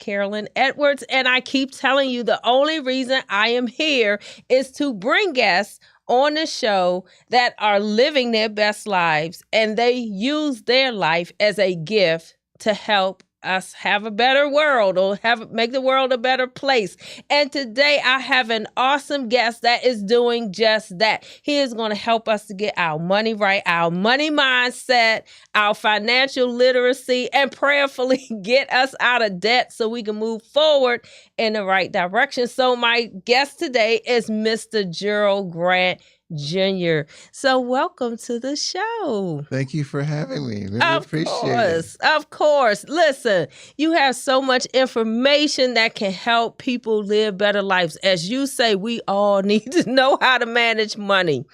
Carolyn Edwards, and I keep telling you the only reason I am here is to bring guests on the show that are living their best lives, and they use their life as a gift to help us have a better world or make the world a better place. And today I have an awesome guest that is doing just that. He is going to help us to get our money right, our money mindset, our financial literacy, and prayerfully get us out of debt so we can move forward in the right direction. So my guest today is Mr. Gerald Grant Jr. So welcome to the show. Thank you for having me. Really appreciate it. Of course. Listen, you have so much information that can help people live better lives. As you say, we all need to know how to manage money.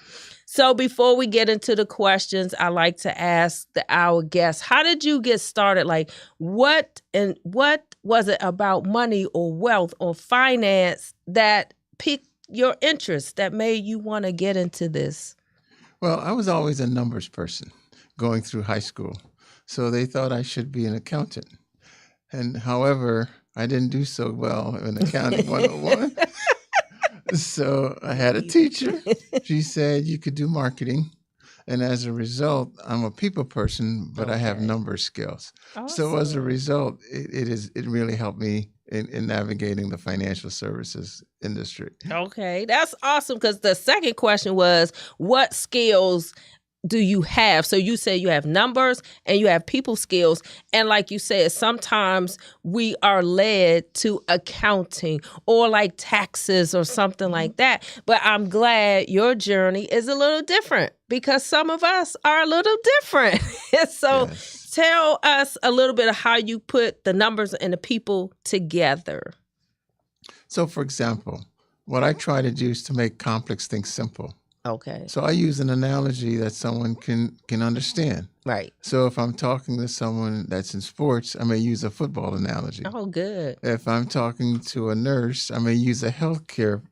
So before we get into the questions, I like to ask our guests, how did you get started? Like what was it about money or wealth or finance that piqued your interest that made you want to get into this? Well, I was always a numbers person going through high school. So they thought I should be an accountant. And however, I didn't do so well in accounting 101. So I had a teacher. She said you could do marketing. And as a result, I'm a people person, but I have number skills. Awesome. So as a result, it really helped me in navigating the financial services industry. Okay, that's awesome, because the second question was, what skills do you have? So you say you have numbers and you have people skills. And like you said, sometimes we are led to accounting or like taxes or something like that. But I'm glad your journey is a little different because some of us are a little different. So yes. Tell us a little bit of how you put the numbers and the people together. So for example, what I try to do is to make complex things simple. Okay. So I use an analogy that someone can understand. Right. So if I'm talking to someone that's in sports, I may use a football analogy. Oh, good. If I'm talking to a nurse, I may use a healthcare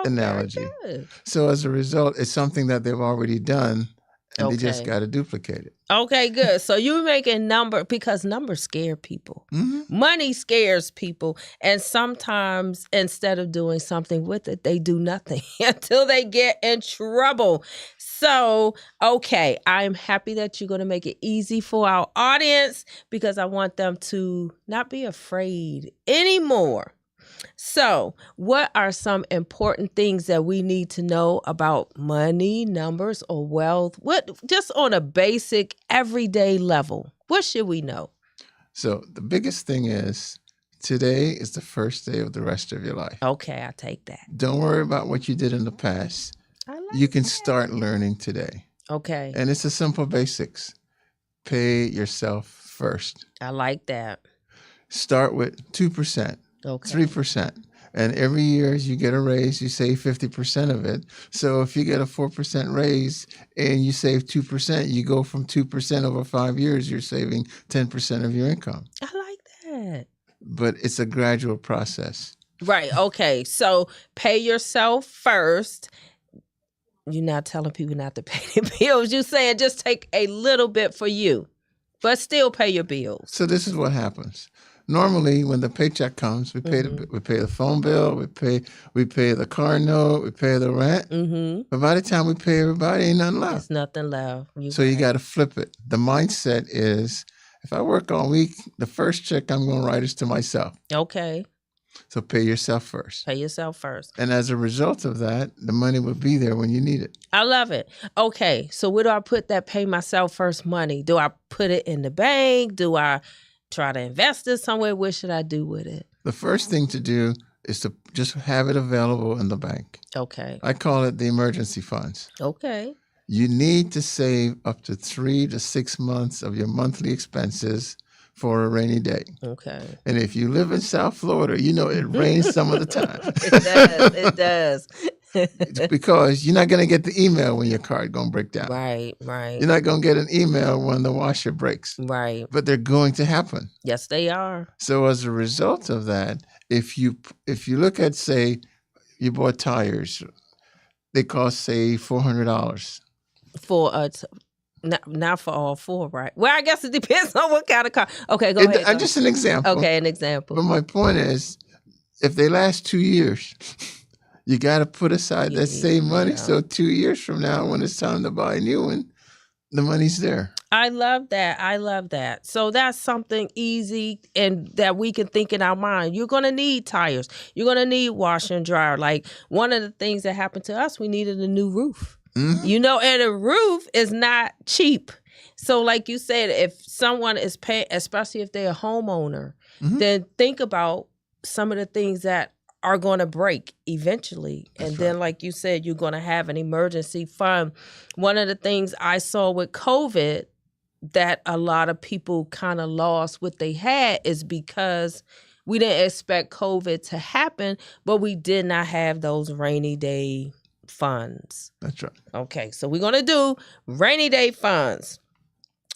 analogy. Very good. So as a result, it's something that they've already done, and they just got to duplicate it. Okay, good. So you're making because numbers scare people. Mm-hmm. Money scares people. And sometimes instead of doing something with it, they do nothing until they get in trouble. So, okay, I'm happy that you're going to make it easy for our audience because I want them to not be afraid anymore. So, what are some important things that we need to know about money, numbers, or wealth? Just on a basic, everyday level, what should we know? So, the biggest thing is today is the first day of the rest of your life. Okay, I take that. Don't worry about what you did in the past. You can start learning today. Okay. And it's the simple basics. Pay yourself first. I like that. Start with 2%. Okay. 3%. And every year as you get a raise, you save 50% of it. So if you get a 4% raise and you save 2%, you go from 2% over 5 years, you're saving 10% of your income. I like that. But it's a gradual process. Right. Okay. So pay yourself first. You're not telling people not to pay their bills. You're saying just take a little bit for you, but still pay your bills. So this is what happens. Normally, when the paycheck comes, we pay the phone bill, we pay the car note, we pay the rent. Mm-hmm. But by the time we pay everybody, ain't nothing left. There's nothing left. You got to flip it. The mindset is, if I work all week, the first check I'm going to write is to myself. Okay. So pay yourself first. Pay yourself first. And as a result of that, the money will be there when you need it. I love it. Okay. So where do I put that pay myself first money? Do I put it in the bank? Do I try to invest it somewhere? What should I do with it? The first thing to do is to just have it available in the bank. Okay. I call it the emergency funds. Okay. You need to save up to 3 to 6 months of your monthly expenses for a rainy day. Okay. And if you live in South Florida, you know it rains some of the time. It does. It's because you're not going to get the email when your car is going to break down. Right. You're not going to get an email when the washer breaks. Right. But they're going to happen. Yes, they are. So as a result of that, if you look at, say, you bought tires, they cost, say, $400. For Not for all four, right? Well, I guess it depends on what kind of car. Okay, go ahead. I'm just an example. Okay, an example. But my point is, if they last 2 years, you got to put aside that same money. Yeah. So 2 years from now, when it's time to buy a new one, the money's there. I love that. So that's something easy and that we can think in our mind. You're going to need tires. You're going to need washer and dryer. Like one of the things that happened to us, we needed a new roof. And a roof is not cheap. So like you said, if someone is paying, especially if they're a homeowner, then think about some of the things that are going to break eventually. And then, like you said, you're going to have an emergency fund. One of the things I saw with COVID that a lot of people kind of lost what they had is because we didn't expect COVID to happen, but we did not have those rainy day funds. That's right. Okay, so we're going to do rainy day funds.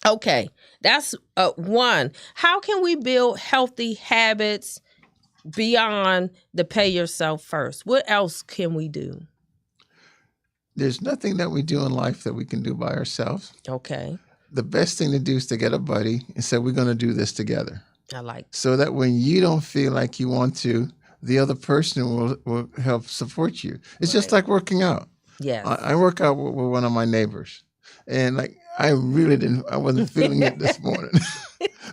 Okay, that's one. How can we build healthy habits beyond the pay yourself first? What else can we do? There's nothing that we do in life that we can do by ourselves. Okay. The best thing to do is to get a buddy and say, we're going to do this together. I like that. So that when you don't feel like you want to, the other person will help support you. It's just like working out. Yes. I work out with one of my neighbors. And like, I wasn't feeling it this morning.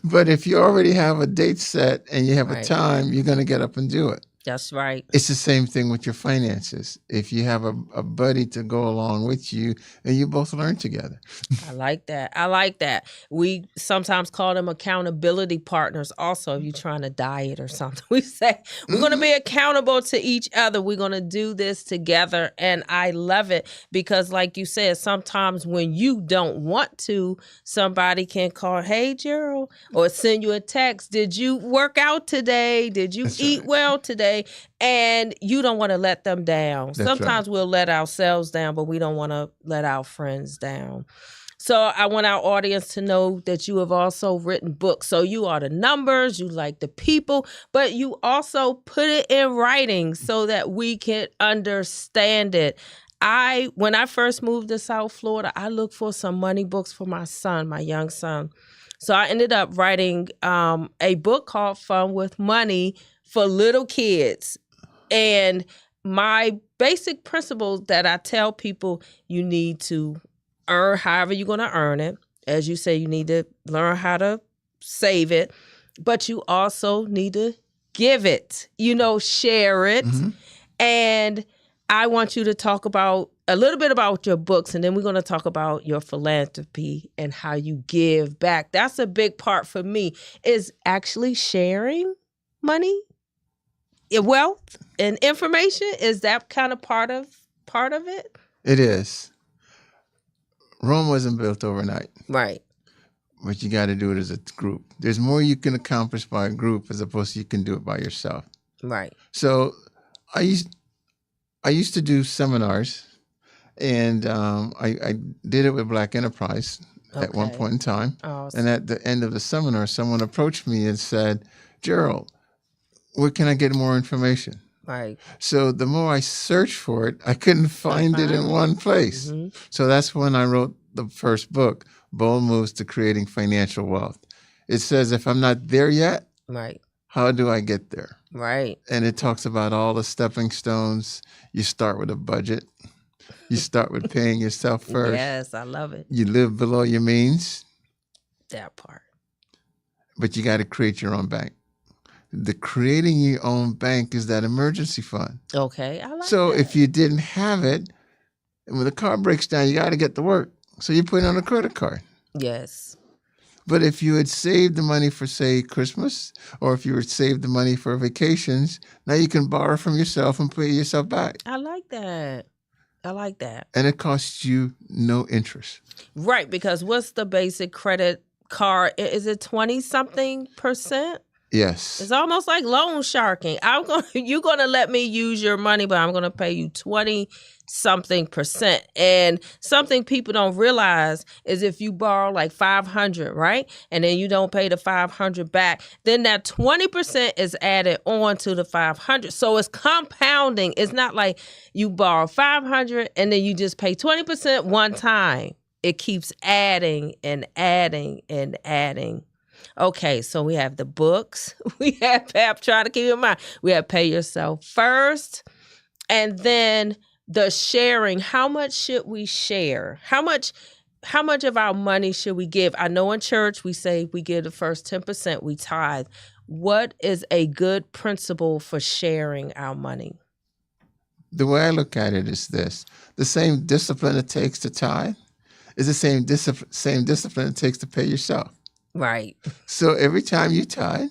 But if you already have a date set and you have a time, you're going to get up and do it. That's right. It's the same thing with your finances. If you have a buddy to go along with you and you both learn together. I like that. We sometimes call them accountability partners also if you're trying to diet or something. We say we're going to be accountable to each other. We're going to do this together. And I love it because like you said, sometimes when you don't want to, somebody can call, hey, Gerald, or send you a text. Did you work out today? Did you eat well today? And you don't want to let them down. Sometimes we'll let ourselves down, but we don't want to let our friends down. So I want our audience to know that you have also written books. So you are the numbers, you like the people, but you also put it in writing so that we can understand it. When I first moved to South Florida, I looked for some money books for my son, my young son. So I ended up writing a book called Fun with Money for little kids. And my basic principles that I tell people, you need to earn however you're going to earn it. As you say, you need to learn how to save it, but you also need to give it, share it. And I want you to talk about a little bit about your books, and then we're going to talk about your philanthropy and how you give back. That's a big part for me, is actually sharing money, wealth, and information. Is that kind of part of it? It is. Rome wasn't built overnight. Right. But you got to do it as a group. There's more you can accomplish by a group as opposed to you can do it by yourself. Right. So I used to do seminars, and I did it with Black Enterprise at one point in time. Awesome. And at the end of the seminar, someone approached me and said, Gerald, where can I get more information? Right. So the more I searched for it, I couldn't find it in one place. So that's when I wrote the first book, Bold Moves to Creating Financial Wealth. It says, if I'm not there yet, how do I get there? Right. And it talks about all the stepping stones. You start with a budget. You start with paying yourself first. Yes, I love it. You live below your means. That part. But you got to create your own bank. The creating your own bank is that emergency fund. Okay, I like so that. If you didn't have it, and when the car breaks down, you got to get to work. So you put it on a credit card. Yes. But if you had saved the money for, say, Christmas, or if you had saved the money for vacations, now you can borrow from yourself and pay yourself back. I like that. And it costs you no interest. Right, because what's the basic credit card? Is it 20-something%? Yes. It's almost like loan sharking. You're gonna let me use your money, but I'm gonna pay you 20-something%. And something people don't realize is if you borrow like $500, right, and then you don't pay the $500 back, then that 20% is added on to the $500. So it's compounding. It's not like you borrow $500 and then you just pay 20% one time. it keeps adding and adding and adding. Okay, so we have the books. We have, I'm trying to keep in mind, we have pay yourself first. And then the sharing. How much should we share? How much of our money should we give? I know in church we say we give the first 10%, we tithe. What is a good principle for sharing our money? The way I look at it is this: the same discipline it takes to tithe is the same discipline it takes to pay yourself. Right. So every time you tithe,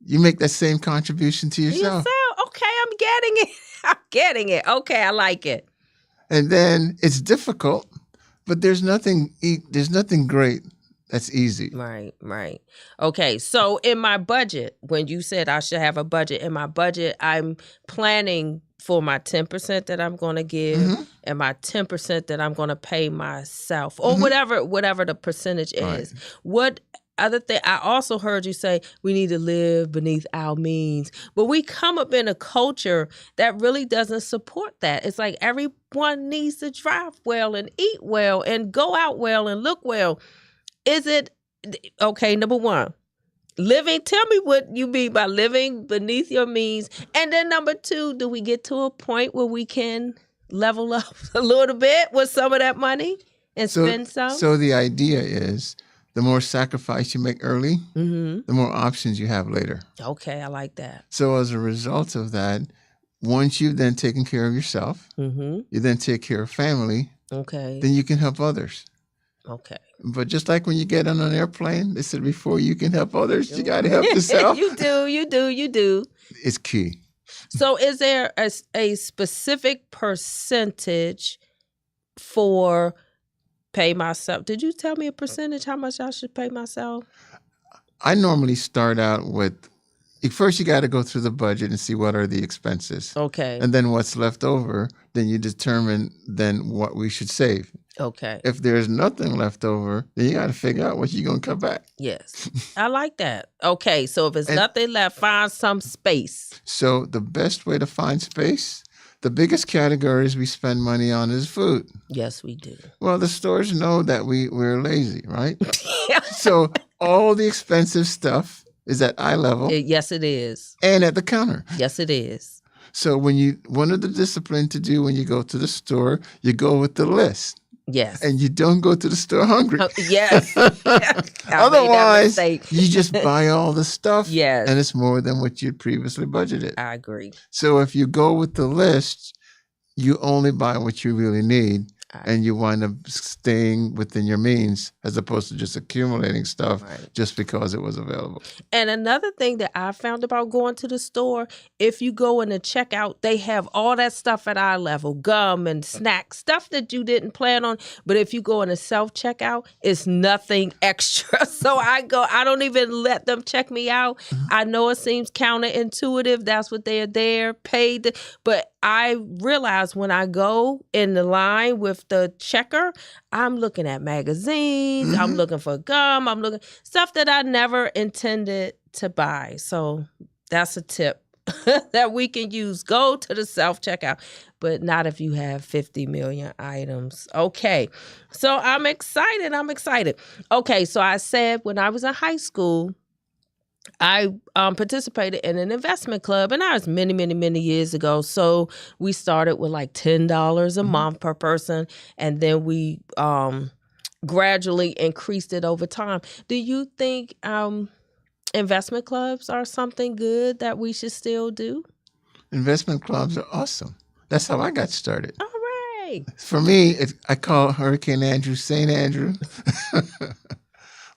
you make that same contribution to yourself. Okay, I'm getting it. I'm getting it. Okay, I like it. And then it's difficult, but there's nothing great that's easy. Right. Okay, so in my budget, when you said I should have a budget, in my budget, I'm planning for my 10% that I'm going to give and my 10% that I'm going to pay myself, or whatever the percentage is. What other thing? I also heard you say we need to live beneath our means, but we come up in a culture that really doesn't support that. It's like everyone needs to drive well and eat well and go out well and look well. Is it okay? Number one, living. Tell me what you mean by living beneath your means. And then number two, do we get to a point where we can level up a little bit with some of that money and spend some? So the idea is, the more sacrifice you make early, the more options you have later. Okay, I like that. So as a result of that, once you've then taken care of yourself, you then take care of family, then you can help others. Okay. But just like when you get on an airplane, they said before you can help others, you got to help yourself. You do. It's key. So is there a specific percentage for pay myself? Did you tell me a percentage how much I should pay myself? I normally start out with, first you got to go through the budget and see what are the expenses. Okay. And then what's left over, then you determine then what we should save. Okay. If there's nothing left over, then you got to figure out what you're going to cut back. Yes. I like that. Okay. So if it's nothing left, find some space. So the best way to find space, the biggest categories we spend money on is food. Yes, we do. Well, the stores know that we're lazy, right? So all the expensive stuff is at eye level. Yes, it is. And at the counter. Yes, it is. So one of the discipline to do when you go to the store, you go with the list. Yes. And you don't go to the store hungry. Yes. Otherwise, you just buy all the stuff. Yes. And it's more than what you'd previously budgeted. I agree. So if you go with the list, you only buy what you really need. And you wind up staying within your means as opposed to just accumulating stuff just because it was available. And another thing that I found about going to the store, if you go in the checkout, they have all that stuff at eye level, gum and snacks, stuff that you didn't plan on. But if you go in a self-checkout, it's nothing extra. So I don't even let them check me out. I know it seems counterintuitive. That's what they're there, paid. But I realize when I go in the line with the checker, I'm looking at magazines, I'm looking for gum, I'm looking stuff that I never intended to buy. So that's a tip that we can use. Go to the self-checkout, but not if you have 50 million items. Okay, so I'm excited. Okay, so I said when I was in high school, I participated in an investment club, and that was many, many, many years ago. So we started with like $10 a month per person, and then we gradually increased it over time. Do you think investment clubs are something good that we should still do? Investment clubs are awesome. That's how I got started. All right. For me, I call Hurricane Andrew St. Andrew.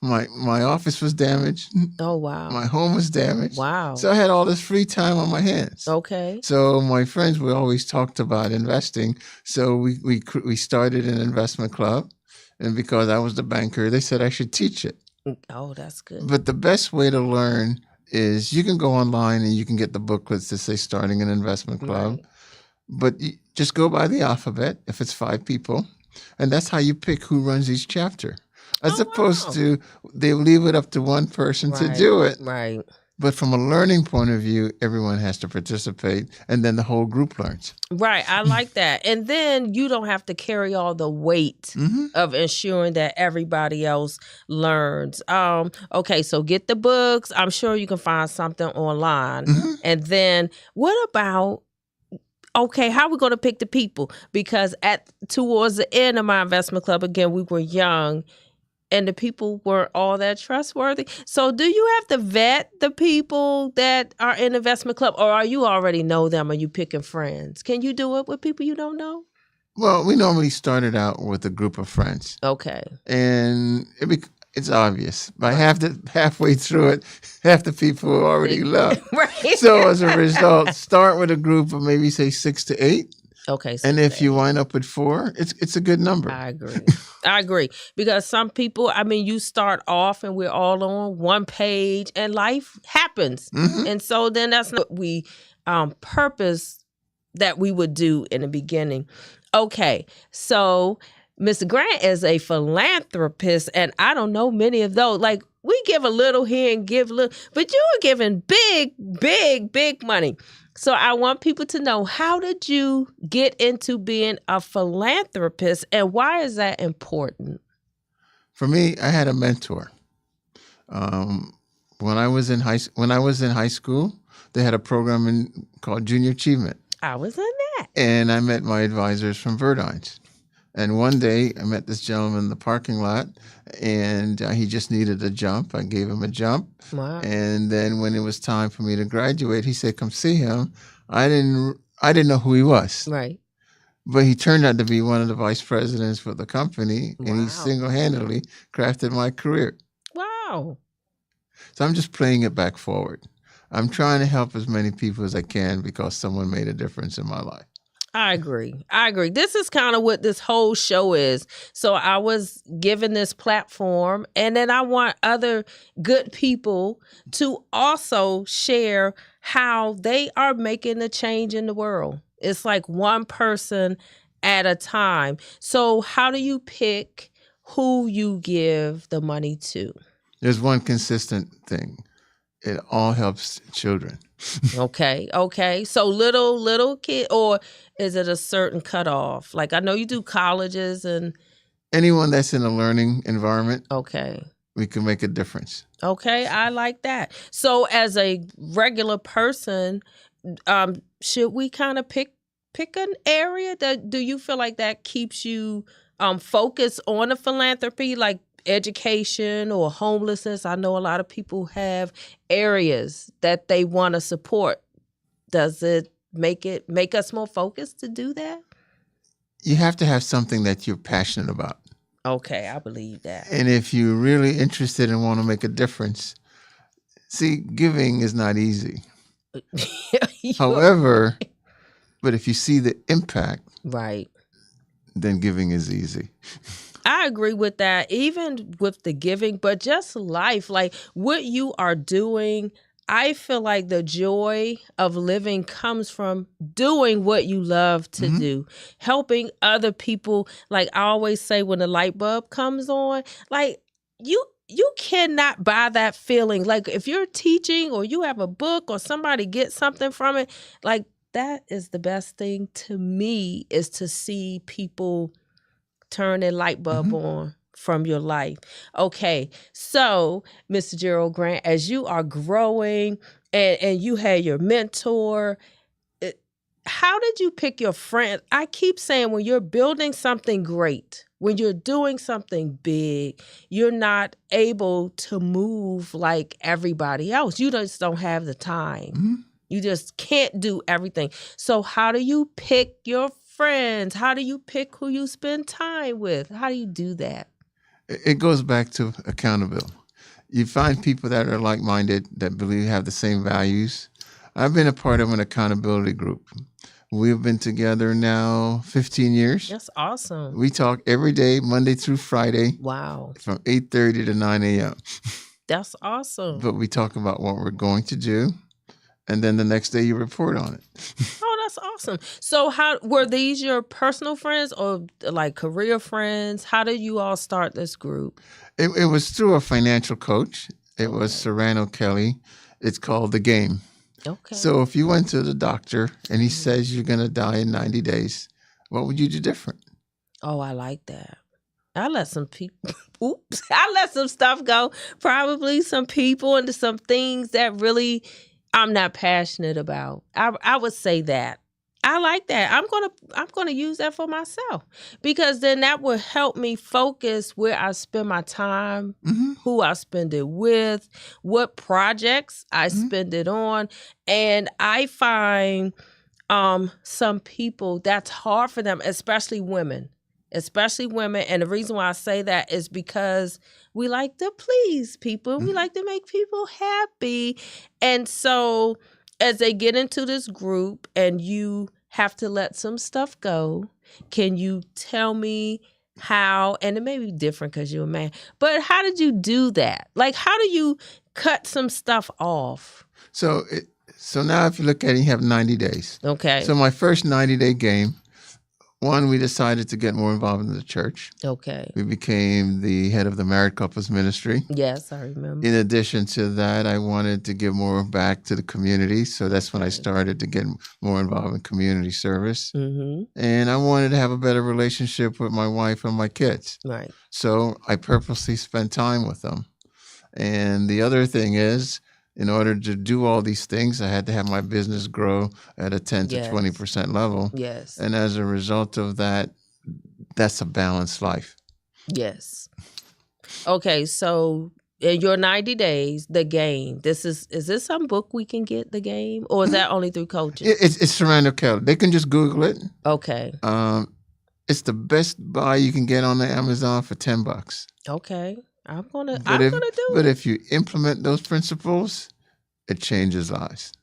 My office was damaged. Oh, wow. My home was damaged. Wow. So I had all this free time on my hands. Okay. So my friends, we always talked about investing. So we started an investment club. And because I was the banker, they said I should teach it. Oh, that's good. But the best way to learn is you can go online and you can get the booklets that say starting an investment club. Right. But just go by the alphabet if it's 5 people. And that's how you pick who runs each chapter. As opposed to they leave it up to one person to do it. Right. But from a learning point of view, everyone has to participate, and then the whole group learns. Right. I like that. And then you don't have to carry all the weight Mm-hmm. of ensuring that everybody else learns. Okay, so get the books. I'm sure you can find something online. Mm-hmm. And then what about, okay, how are we going to pick the people? Because towards the end of my investment club, again, we were young and the people weren't all that trustworthy. So do you have to vet the people that are in investment club, or are you already know them? Are you picking friends? Can you do it with people you don't know? Well, we normally started out with a group of friends, Okay. and it's obvious. By halfway through it, half the people already left. Right. So as a result, start with a group of maybe say 6 to 8. Okay. And if you wind up with 4, it's a good number. I agree. Because some people, I mean, you start off and we're all on one page and life happens. Mm-hmm. And so then that's not what we purpose that we would do in the beginning. Okay. So Mr. Grant is a philanthropist, and I don't know many of those. Like, we give a little here and give a little, but you are giving big money. So I want people to know, how did you get into being a philanthropist, and why is that important? For me, I had a mentor. When I was in high school, they had a program called Junior Achievement. I was in that. And I met my advisors from Verdines. And one day I met this gentleman in the parking lot, and he just needed a jump. I gave him a jump. Wow. And then when it was time for me to graduate, he said, "Come see him." I didn't know who he was. Right. But he turned out to be one of the vice presidents for the company, and he Wow. single-handedly crafted my career. Wow. So I'm just playing it back forward. I'm trying to help as many people as I can because someone made a difference in my life. I agree. This is kind of what this whole show is. So I was given this platform, and then I want other good people to also share how they are making a change in the world. It's like one person at a time. So how do you pick who you give the money to? There's one consistent thing. It all helps children. Okay. So little kid, or is it a certain cutoff? Like, I know you do colleges and anyone that's in a learning environment. Okay. We can make a difference. Okay, I like that. So as a regular person, should we kind of pick an area that, do you feel like that keeps you focused on a philanthropy, like education or homelessness? I know a lot of people have areas that they want to support. Does it make us more focused to do that? You have to have something that you're passionate about. Okay, I believe that. And if you're really interested and want to make a difference, see, giving is not easy. However, but if you see the impact, right, then giving is easy. I agree with that, even with the giving, but just life, like what you are doing. I feel like the joy of living comes from doing what you love to do, helping other people. Like I always say, when the light bulb comes on, like you cannot buy that feeling. Like if you're teaching or you have a book or somebody gets something from it, like that is the best thing to me, is to see people turn their light bulb on from your life. Okay, so Mr. Gerald Grant, as you are growing and you had your mentor, how did you pick your friend? I keep saying, when you're building something great, when you're doing something big, you're not able to move like everybody else. You just don't have the time. You just can't do everything. So how do you pick your friends? How do you pick who you spend time with? How do you do that? It goes back to accountability. You find people that are like-minded, that believe have the same values. I've been a part of an accountability group. We've been together now 15 years. That's awesome. We talk every day, Monday through Friday. Wow. From 8:30 to 9 a.m. That's awesome. But we talk about what we're going to do, and then the next day you report on it. Oh, that's awesome. So how were these your personal friends or like career friends? How did you all start this group? It was through a financial coach. It was Serrano Kelly. It's called the game. Okay. So if you went to the doctor and he says you're going to die in 90 days, what would you do different? Oh, I like that. I let some people, oops, I let some stuff go. Probably some people and some things that really I'm not passionate about. I would say that. I like that. I'm gonna use that for myself because then that will help me focus where I spend my time, who I spend it with, what projects I spend it on, and I find some people that's hard for them, especially women. And the reason why I say that is because we like to please people. We like to make people happy. And so as they get into this group and you have to let some stuff go, can you tell me how, and it may be different because you're a man, but how did you do that? Like, how do you cut some stuff off? So now if you look at it, you have 90 days. Okay. So my first 90-day game, one, we decided to get more involved in the church. Okay. We became the head of the married couples ministry. Yes, I remember. In addition to that, I wanted to give more back to the community. So that's when I started to get more involved in community service. And I wanted to have a better relationship with my wife and my kids. Right. So I purposely spent time with them. And the other thing is, in order to do all these things, I had to have my business grow at a 10 to 20% level. Yes. And as a result of that, that's a balanced life. Yes. Okay, so in your 90 days, the game, is this some book we can get, the game? Or is that only through coaching? It's Serrano Kelly. They can just Google it. Okay. It's the best buy you can get on the Amazon for $10. Okay. I'm gonna do it. But if you implement those principles, it changes lives.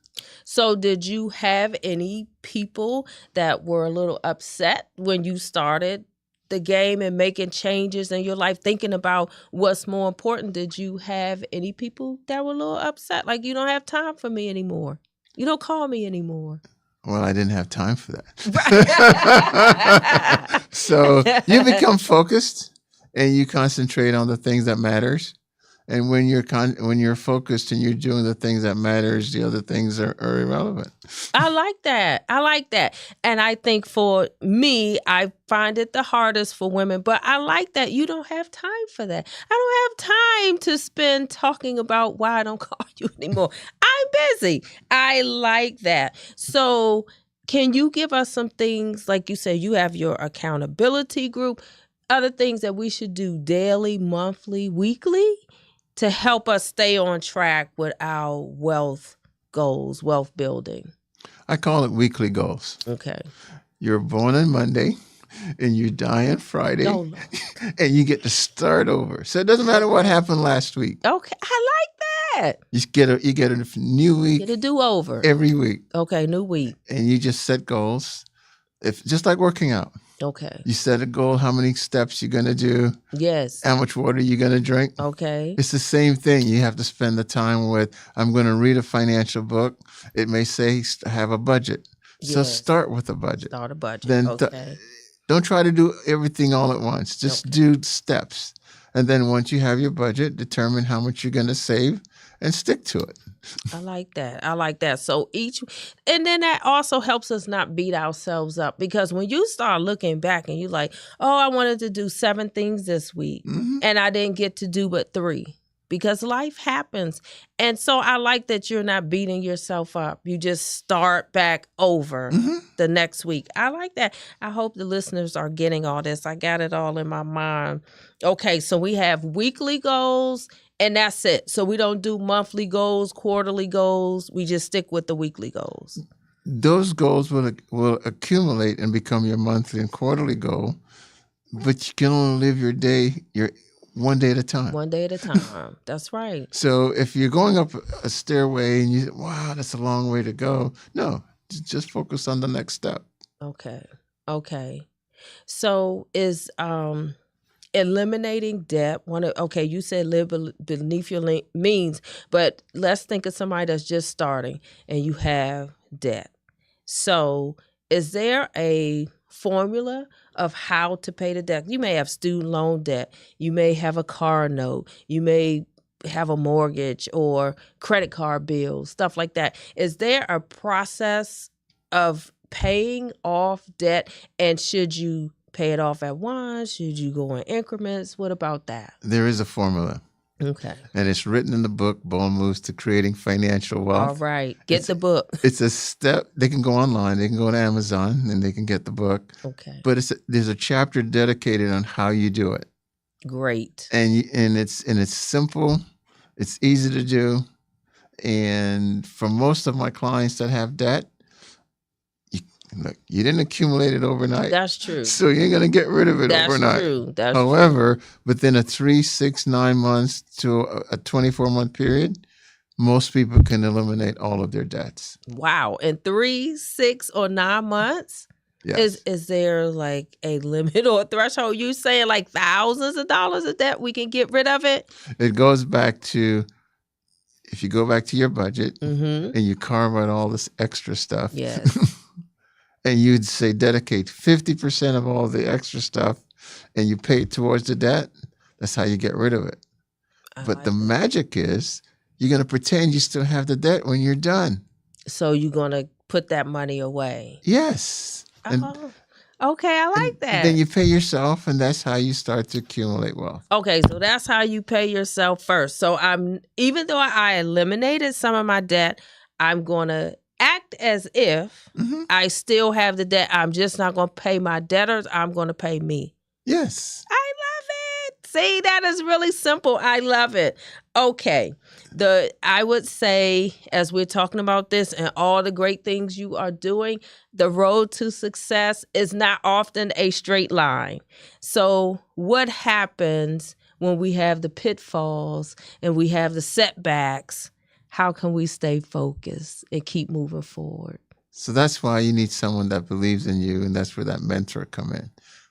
So did you have any people that were a little upset when you started the game and making changes in your life, thinking about what's more important? Did you have any people that were a little upset? Like, you don't have time for me anymore. You don't call me anymore. Well, I didn't have time for that. So you become focused and you concentrate on the things that matters. And when you're focused and you're doing the things that matters, the other things are irrelevant. I like that. And I think for me, I find it the hardest for women, but I like that you don't have time for that. I don't have time to spend talking about why I don't call you anymore. I'm busy. I like that. So can you give us some things, like you said, you have your accountability group, other things that we should do daily, monthly, weekly to help us stay on track with our wealth goals, wealth building? I call it weekly goals. Okay. You're born on Monday and you die on Friday. Oh, no. And you get to start over. So it doesn't matter what happened last week. Okay. I like that. You get a new week. Get a do-over. Every week. Okay, new week. And you just set goals. Just like working out. Okay. You set a goal, how many steps you're going to do. Yes. How much water you're going to drink. Okay. It's the same thing. You have to spend the time with, I'm going to read a financial book. It may say have a budget. Yes. So start with a budget. Start a budget. Then okay. Don't try to do everything all at once. Just do steps. And then once you have your budget, determine how much you're going to save and stick to it. I like that. So and then that also helps us not beat ourselves up, because when you start looking back and you're like, oh, I wanted to do 7 things this week and I didn't get to do but 3 because life happens. And so I like that you're not beating yourself up. You just start back over the next week. I like that. I hope the listeners are getting all this. I got it all in my mind. Okay, so we have weekly goals. And that's it. So we don't do monthly goals, quarterly goals. We just stick with the weekly goals. Those goals will accumulate and become your monthly and quarterly goal, but you can only live your one day at a time. One day at a time. That's right. So if you're going up a stairway and you, wow, that's a long way to go. No, just focus on the next step. Okay. So is eliminating debt. Okay, you said live beneath your means, but let's think of somebody that's just starting and you have debt. So is there a formula of how to pay the debt? You may have student loan debt. You may have a car note. You may have a mortgage or credit card bills, stuff like that. Is there a process of paying off debt, and should you pay it off at once? Should you go in increments? What about that? There is a formula. Okay. And it's written in the book, Bold Moves to Creating Financial Wealth. All right. Get the book. It's a step. They can go online. They can go to Amazon and they can get the book. Okay. But there's a chapter dedicated on how you do it. Great. And it's simple. It's easy to do. And for most of my clients that have debt, you didn't accumulate it overnight. That's true. So you're going to get rid of it overnight. That's true. That's However, within a 3, 6, 9 months to a 24-month period, most people can eliminate all of their debts. Wow. In 3, 6, or 9 months? Yes. Is there like a limit or a threshold? You saying like thousands of dollars of debt, we can get rid of it? It goes back to, if you go back to your budget and you carve out all this extra stuff. Yes. And you'd say dedicate 50% of all the extra stuff and you pay it towards the debt, that's how you get rid of it. But the magic is you're going to pretend you still have the debt when you're done. So you're going to put that money away? Yes. Okay, I like that. Then you pay yourself, and that's how you start to accumulate wealth. Okay, so that's how you pay yourself first. So even though I eliminated some of my debt, I'm going to act as if I still have the debt. I'm just not going to pay my debtors. I'm going to pay me. Yes. I love it. See, that is really simple. I love it. Okay. I would say, as we're talking about this and all the great things you are doing, the road to success is not often a straight line. So what happens when we have the pitfalls and we have the setbacks? How can we stay focused and keep moving forward? So that's why you need someone that believes in you, and that's where that mentor come in.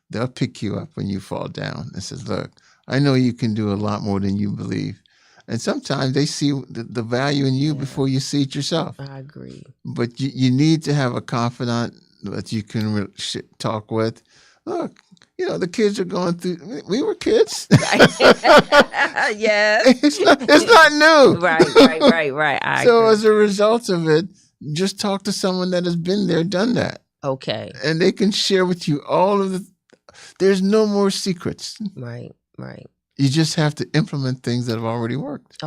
They'll pick you up when you fall down and says, look, I know you can do a lot more than you believe. And sometimes they see the value in you before you see it yourself. I agree. But you need to have a confidant that you can talk with. Look, the kids are going through, we were kids. Yes. It's not new. Right. So as a result of it, just talk to someone that has been there, done that. Okay. And they can share with you there's no more secrets. Right. You just have to implement things that have already worked.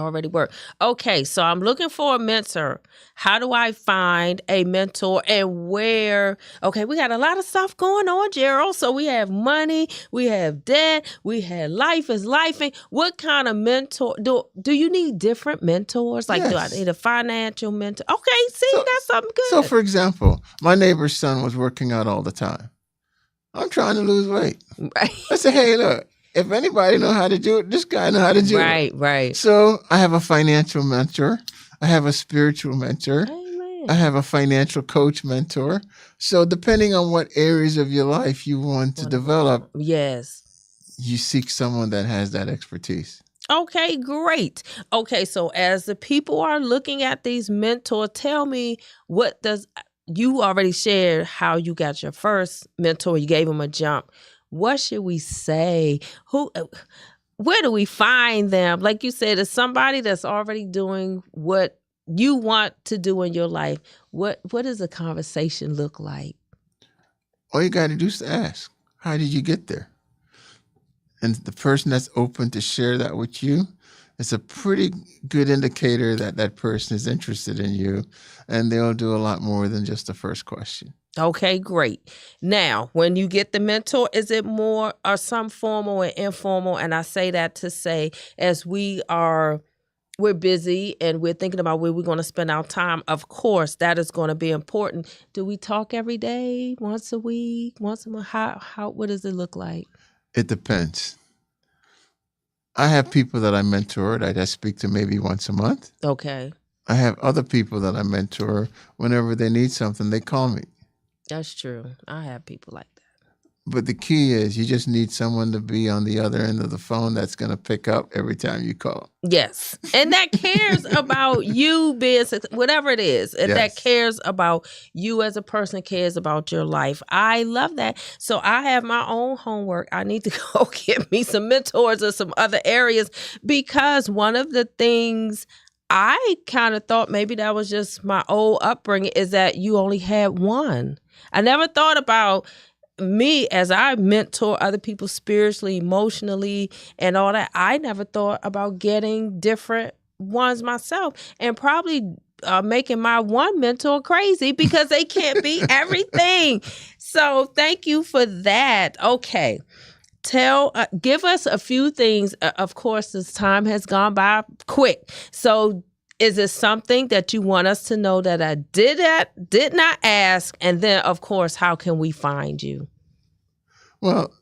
Okay, so I'm looking for a mentor. How do I find a mentor and where? Okay, we got a lot of stuff going on, Gerald. So we have money, we have debt, we have life is lifing. What kind of mentor? Do you need different mentors? Like, do I need a financial mentor? Okay, see, that's something good. So, for example, my neighbor's son was working out all the time. I'm trying to lose weight. Right. I said, hey, look. If anybody know how to do it, this guy know how to do it. Right. So I have a financial mentor. I have a spiritual mentor. Amen. I have a financial coach mentor. So depending on what areas of your life you want to develop, yes, you seek someone that has that expertise. Okay, great. Okay, so as the people are looking at these mentors, tell me, you already shared how you got your first mentor, you gave him a jump. What should we say? Where do we find them? Like you said, it's somebody that's already doing what you want to do in your life. What does a conversation look like? All you got to do is ask, how did you get there? And the person that's open to share that with you, it's a pretty good indicator that that person is interested in you, and they'll do a lot more than just the first question. Okay, great. Now, when you get the mentor, is it more or some formal and informal? And I say that to say, as we're busy and we're thinking about where we're going to spend our time, of course, that is going to be important. Do we talk every day, once a week, once a month? What does it look like? It depends. I have people that I mentor that I speak to maybe once a month. Okay. I have other people that I mentor whenever they need something, they call me. That's true. I have people like that. But the key is you just need someone to be on the other end of the phone that's going to pick up every time you call. Yes. And that cares about you being whatever it is. And that Yes. cares about you as a person, cares about your life. I love that. So I have my own homework. I need to go get me some mentors in some other areas, because one of the things I kind of thought maybe that was just my old upbringing is that you only had one. I never thought about me as I mentor other people spiritually, emotionally, and all that. I never thought about getting different ones myself, and probably making my one mentor crazy because they can't be everything. So thank you for that. Okay. Give us a few things. Of course, this time has gone by quick. So is it something that you want us to know that I did not ask? And then, of course, how can we find you? Well,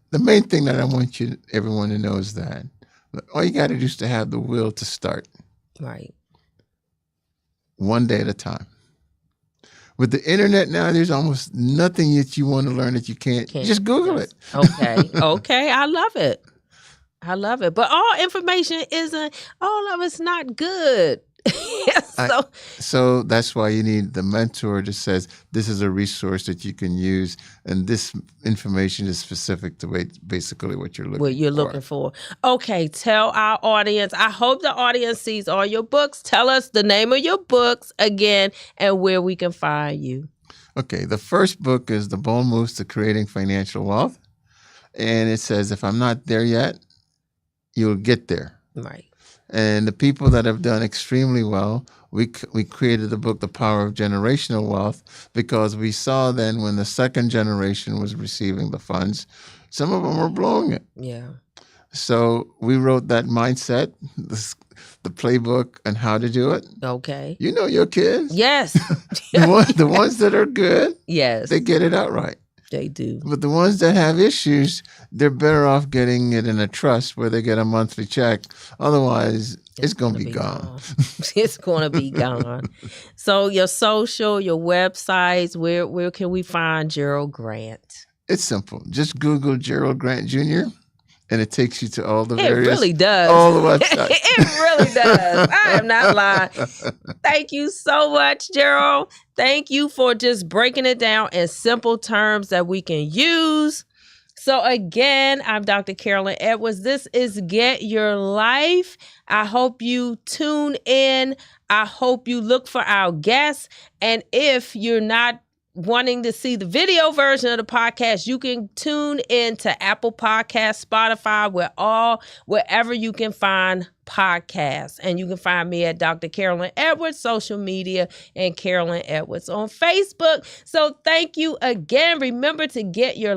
the main thing that I want everyone to know is that all you got to do is to have the will to start. Right. One day at a time. With the internet now, there's almost nothing that you want to learn that you can't. Just Google it. Okay. Okay. I love it. I love it. But all information all of it's not good. So that's why you need the mentor that says this is a resource that you can use, and this information is specific to basically what you're looking for. Okay, tell our audience. I hope the audience sees all your books. Tell us the name of your books again and where we can find you. Okay, the first book is The Bold Moves to Creating Financial Wealth, and it says if I'm not there yet, you'll get there. Right. And the people that have done extremely well, we created the book, The Power of Generational Wealth, because we saw then when the second generation was receiving the funds, some of them were blowing it. Yeah. So we wrote that mindset, the playbook on how to do it. Okay. You know your kids. Yes. The ones that are good, yes, they get it outright. They do. But the ones that have issues, they're better off getting it in a trust where they get a monthly check. Otherwise, it's going to be gone. It's going to be gone. So your social, your websites, where can we find Gerald Grant? It's simple. Just Google Gerald Grant Jr., and it takes you to all the various. It really does. All the websites. It really does. I am not lying. Thank you so much, Gerald. Thank you for just breaking it down in simple terms that we can use. So again, I'm Dr. Carolyn Edwards. This is Get Your Life. I hope you tune in. I hope you look for our guests. And if you're not wanting to see the video version of the podcast, you can tune in to Apple Podcasts, Spotify, wherever you can find podcasts. And you can find me at Dr. Carolyn Edwards, social media, and Carolyn Edwards on Facebook. So thank you again. Remember to get your